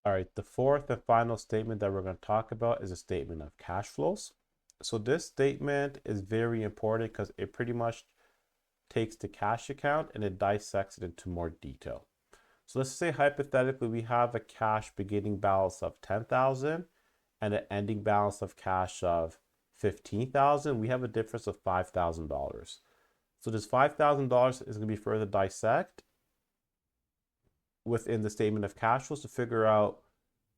All right, the fourth and final statement that we're going to talk about is a statement of cash flows. So this statement is very important because it pretty much takes the cash account and it dissects it into more detail. So let's say hypothetically we have a cash beginning balance of 10,000 and an ending balance of cash of 15,000. We have a difference of $5,000. So this $5,000 is going to be further dissect within the statement of cash flows to figure out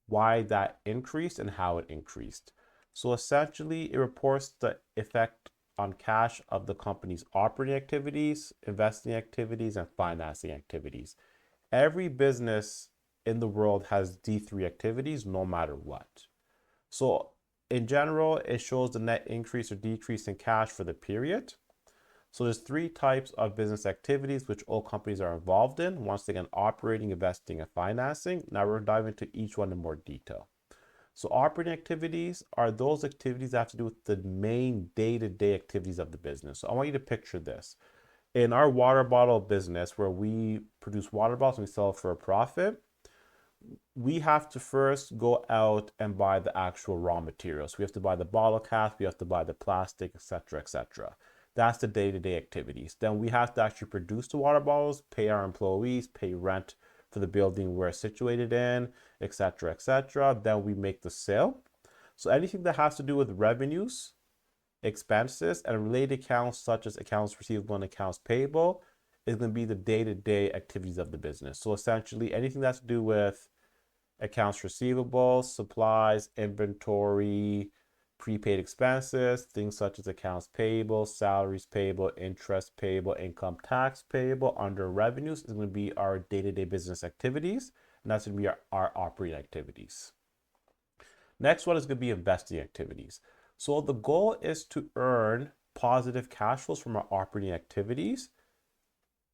why that increased and how it increased. So essentially, it reports the effect on cash of the company's operating activities, investing activities, and financing activities. Every business in the world has D3 activities no matter what. So in general, it shows the net increase or decrease in cash for the period. So there's three types of business activities which all companies are involved in. Once again, operating, investing, and financing. Now we're diving into each one in more detail. So operating activities are those activities that have to do with the main day-to-day activities of the business. So I want you to picture this. In our water bottle business, where we produce water bottles and we sell it for a profit, we have to first go out and buy the actual raw materials. We have to buy the bottle caps, we have to buy the plastic, etc., etc. That's the day-to-day activities. Then we have to actually produce the water bottles, pay our employees, pay rent for the building we're situated in, etc., etc. Then we make the sale. So anything that has to do with revenues, expenses, and related accounts such as accounts receivable and accounts payable is going to be the day-to-day activities of the business. So essentially anything that's to do with accounts receivable, supplies, inventory, prepaid expenses, things such as accounts payable, salaries payable, interest payable, income tax payable under revenues is going to be our day-to-day business activities, and that's going to be our operating activities. Next one is going to be investing activities. So the goal is to earn positive cash flows from our operating activities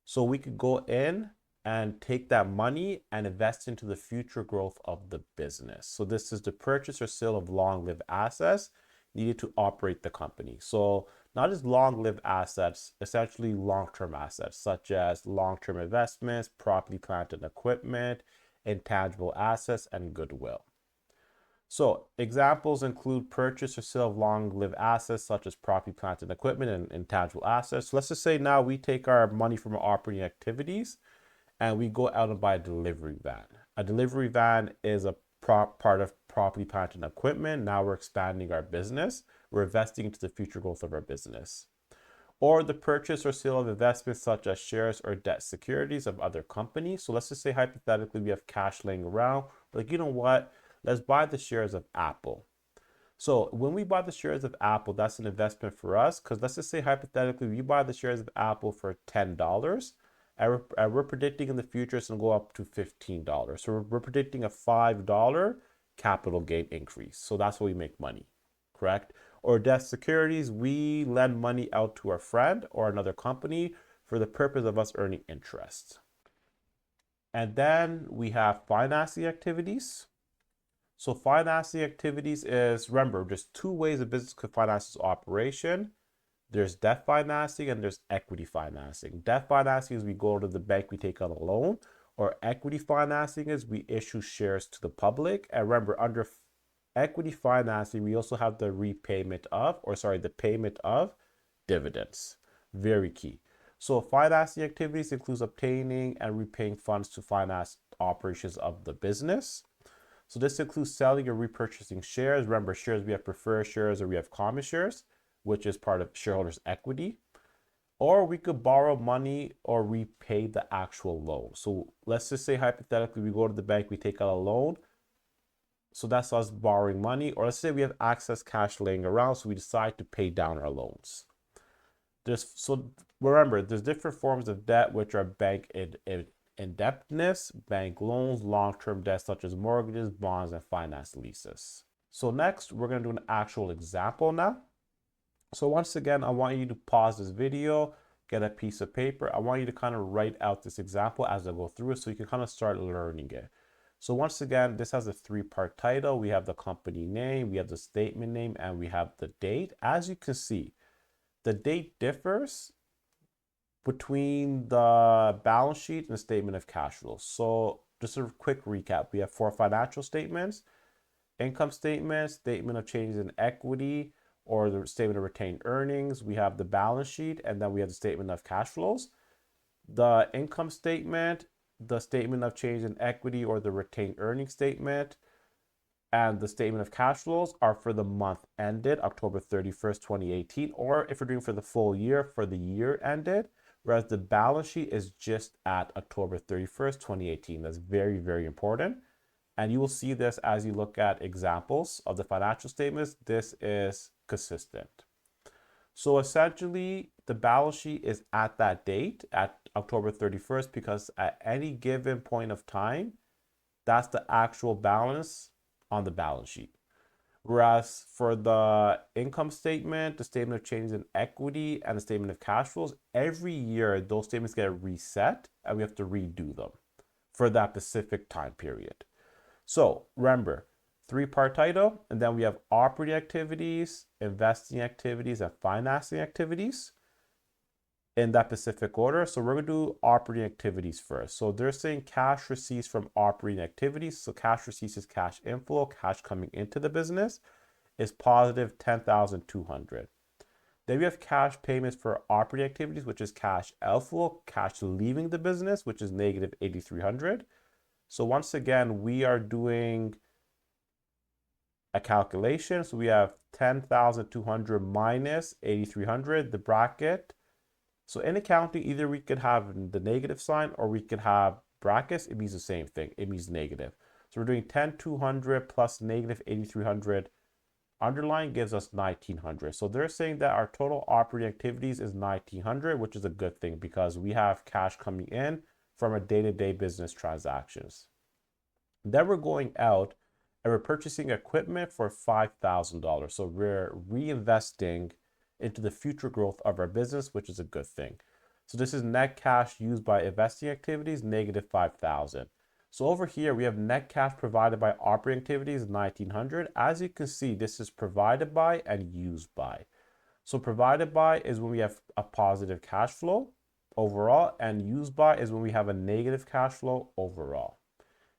so we could go in and take that money and invest into the future growth of the business. So this is the purchase or sale of long-lived assets needed to operate the company. So not just long-lived assets, essentially long-term assets, such as long-term investments, property, plant, and equipment, intangible assets, and goodwill. So examples include purchase or sale of long-lived assets such as property, plant, and equipment, and intangible assets. So let's just say now we take our money from our operating activities and we go out and buy a delivery van. A delivery van is a part of property, plant, and equipment. Now we're expanding our business. We're investing into the future growth of our business. Or the purchase or sale of investments such as shares or debt securities of other companies. So let's just say hypothetically we have cash laying around. Like, you know what? Let's buy the shares of Apple. So when we buy the shares of Apple, that's an investment for us because let's just say hypothetically we buy the shares of Apple for $10 and we're predicting in the future it's going to go up to $15. So we're predicting a $5 capital gain increase. So that's how we make money, correct? Or debt securities, we lend money out to a friend or another company for the purpose of us earning interest. And then we have financing activities. So financing activities is, remember, there's two ways a business could finance its operation. There's debt financing and there's equity financing. Debt financing is we go to the bank, we take out a loan, or equity financing is we issue shares to the public. And remember, under equity financing, we also have the the payment of dividends. Very key. So financing activities includes obtaining and repaying funds to finance operations of the business. So this includes selling or repurchasing shares. Remember, shares, we have preferred shares or we have common shares, which is part of shareholders' equity. Or we could borrow money or repay the actual loan. So let's just say hypothetically, we go to the bank, we take out a loan. So that's us borrowing money. Or let's say we have excess cash laying around, so we decide to pay down our loans. So remember, there's different forms of debt, which are bank indebtedness, bank loans, long-term debt such as mortgages, bonds, and finance leases. So next, we're going to do an actual example now. So once again, I want you to pause this video, get a piece of paper. I want you to kind of write out this example as I go through it so you can kind of start learning it. So once again, this has a three-part title. We have the company name, we have the statement name, and we have the date. As you can see, the date differs between the balance sheet and the statement of cash flow. So just a quick recap. We have 4 financial statements: income statement, statement of changes in equity, or the statement of retained earnings. We have the balance sheet, and then we have the statement of cash flows. The income statement, the statement of change in equity, or the retained earnings statement, and the statement of cash flows are for the month ended October 31st, 2018, or if you're doing for the full year, for the year ended, whereas the balance sheet is just at October 31st, 2018. That's very, very important. And you will see this as you look at examples of the financial statements. This is consistent. So essentially, the balance sheet is at that date, at October 31st, because at any given point of time, that's the actual balance on the balance sheet. Whereas for the income statement, the statement of changes in equity, and the statement of cash flows, every year those statements get reset and we have to redo them for that specific time period. So remember, 3-part title, and then we have operating activities, investing activities, and financing activities in that specific order. So we're going to do operating activities first. So they're saying cash receipts from operating activities. So cash receipts is cash inflow, cash coming into the business is positive 10,200. Then we have cash payments for operating activities, which is cash outflow, cash leaving the business, which is negative 8,300. So once again, we are doing a calculation. So we have 10,200 minus 8,300, the bracket. So in accounting, either we could have the negative sign or we could have brackets. It means the same thing. It means negative. So we're doing 10,200 plus negative 8,300 underline gives us 1,900. So they're saying that our total operating activities is 1,900, which is a good thing because we have cash coming in from our day-to-day business transactions. Then we're going out and we're purchasing equipment for $5,000. So we're reinvesting into the future growth of our business, which is a good thing. So this is net cash used by investing activities, negative 5,000. So over here, we have net cash provided by operating activities, 1,900. As you can see, this is provided by and used by. So provided by is when we have a positive cash flow overall, and used by is when we have a negative cash flow overall.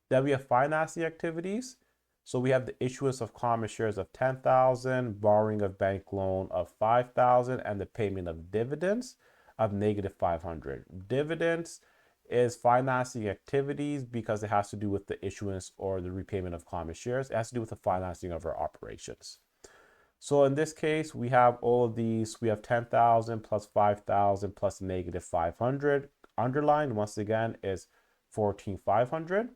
Then we have financing activities. So we have the issuance of common shares of 10,000, borrowing of bank loan of 5,000, and the payment of dividends of negative 500. Dividends is financing activities because it has to do with the issuance or the repayment of common shares. It has to do with the financing of our operations. So in this case, we have all of these. We have 10,000 plus 5,000 plus negative 500. Underlined, once again, is 14,500.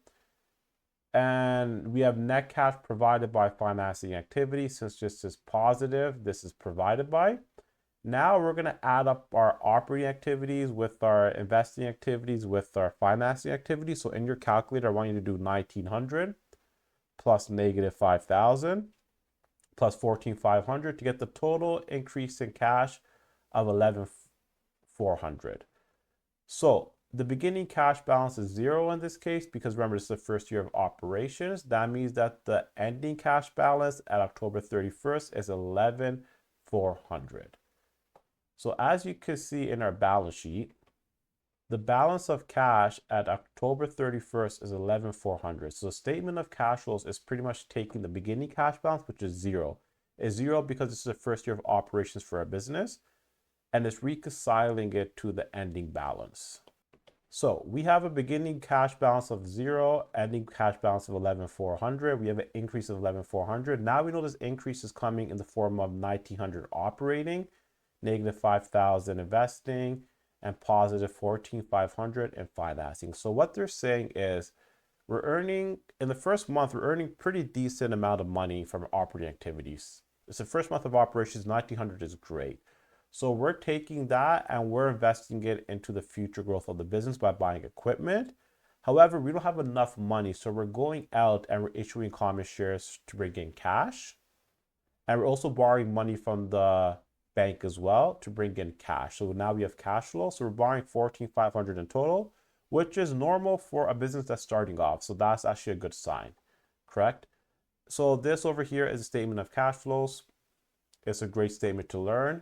And we have net cash provided by financing activity. Since this is positive, this is provided by. Now we're going to add up our operating activities with our investing activities with our financing activities. So in your calculator, I want you to do 1,900 plus negative 5,000 plus 14,500 to get the total increase in cash of 11,400. So the beginning cash balance is 0 in this case because remember, this is the first year of operations. That means that the ending cash balance at October 31st is 11,400. So as you can see in our balance sheet, the balance of cash at October 31st is 11,400. So the statement of cash flows is pretty much taking the beginning cash balance, which is 0. It's 0 because this is the first year of operations for our business, and it's reconciling it to the ending balance. So we have a beginning cash balance of 0, ending cash balance of 11,400. We have an increase of 11,400. Now we know this increase is coming in the form of 1,900 operating, negative 5,000 investing, and positive 14,500 in financing. So what they're saying is we're earning, in the first month, we're earning pretty decent amount of money from operating activities. It's the first month of operations, 1,900 is great. So we're taking that and we're investing it into the future growth of the business by buying equipment. However, we don't have enough money. So we're going out and we're issuing common shares to bring in cash. And we're also borrowing money from the bank as well to bring in cash. So now we have cash flow. So we're borrowing 14,500 in total, which is normal for a business that's starting off. So that's actually a good sign, correct? So this over here is a statement of cash flows. It's a great statement to learn.